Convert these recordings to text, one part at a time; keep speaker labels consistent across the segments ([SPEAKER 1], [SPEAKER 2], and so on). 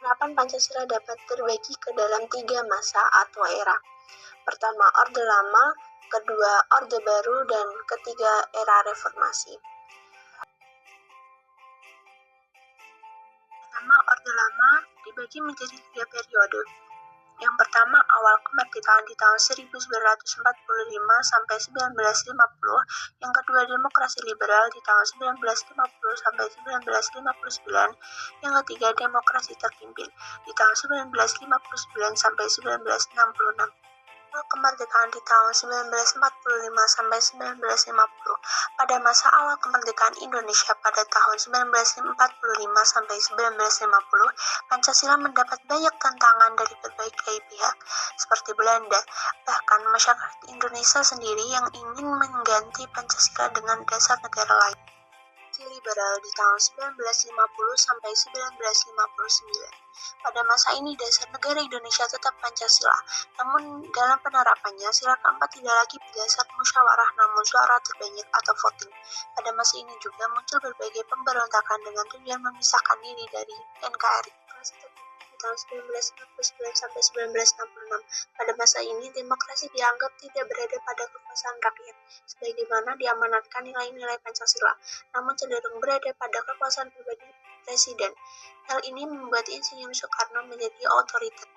[SPEAKER 1] Penerapan Pancasila dapat terbagi ke dalam 3 masa atau era. Pertama, Orde Lama, kedua, Orde Baru, dan ketiga, era Reformasi. Pertama, Orde Lama dibagi menjadi 3 periode. Yang pertama, awal kemerdekaan di tahun 1945 sampai 1950. Yang kedua, demokrasi liberal di tahun 1950 sampai 1959. Yang ketiga, demokrasi terpimpin di tahun 1959 sampai 1966. Kemerdekaan di tahun 1945 sampai 1950. Pada masa awal kemerdekaan Indonesia pada tahun 1945 sampai 1950, Pancasila mendapat banyak tantangan dari berbagai pihak, seperti Belanda. Bahkan masyarakat Indonesia sendiri yang ingin mengganti Pancasila dengan dasar negara lain. Liberal di tahun 1950 sampai 1959. Pada masa ini dasar negara Indonesia tetap Pancasila, namun dalam penerapannya sila keempat tidak lagi berdasar musyawarah namun suara terbanyak atau voting. Pada masa ini juga muncul berbagai pemberontakan dengan tujuan memisahkan diri dari NKRI. Tahun 1949 sampai 1966. Pada masa ini, demokrasi dianggap tidak berada pada kekuasaan rakyat, sebagaimana diamanatkan nilai-nilai Pancasila, namun cenderung berada pada kekuasaan pribadi presiden. Hal ini membuat Insinyur Soekarno menjadi otoriter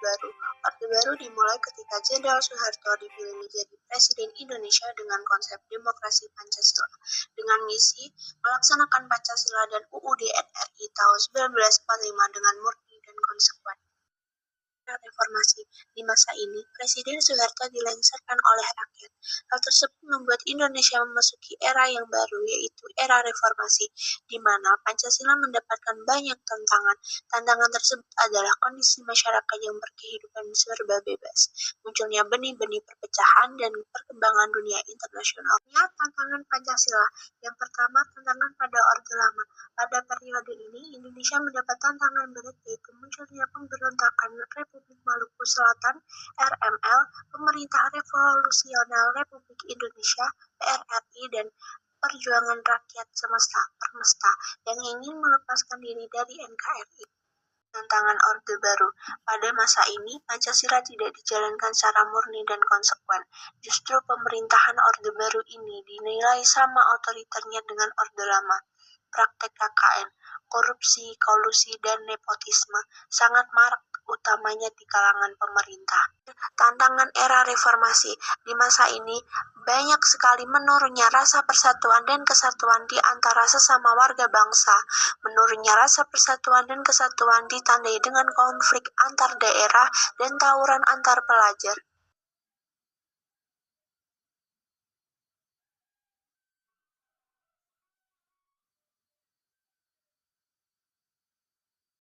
[SPEAKER 1] baru. Orde Baru dimulai ketika Jenderal Soeharto dipilih menjadi Presiden Indonesia dengan konsep demokrasi Pancasila, dengan misi melaksanakan Pancasila dan UUD NRI tahun 1945 dengan murni dan konsekuen. Reformasi. Di masa ini, Presiden Soeharto dilengsarkan oleh rakyat. Hal tersebut membuat Indonesia memasuki era yang baru, yaitu era reformasi, di mana Pancasila mendapatkan banyak tantangan. Tantangan tersebut adalah kondisi masyarakat yang berkehidupan serba bebas, munculnya benih-benih perpecahan, dan perkembangan dunia internasional. Tantangan Pancasila. Yang pertama, tantangan pada Orde Lama. Pada periode ini, Indonesia mendapat tantangan berat, yaitu munculnya pemberontakan Republik Maluku Selatan (RML), Pemerintah Revolusional Republik Indonesia (PRRI), dan Perjuangan Rakyat Semesta (Permesta) yang ingin melepaskan diri dari NKRI. Tantangan Orde Baru. Pada masa ini, Pancasila tidak dijalankan secara murni dan konsekuen. Justru pemerintahan Orde Baru ini dinilai sama otoriternya dengan Orde Lama. Praktek KKN, korupsi, kolusi, dan nepotisme sangat marak, utamanya di kalangan pemerintah. Tantangan era reformasi. Di masa ini, banyak sekali menurunnya rasa persatuan dan kesatuan di antara sesama warga bangsa. Menurunnya rasa persatuan dan kesatuan ditandai dengan konflik antar daerah dan tawuran antar pelajar.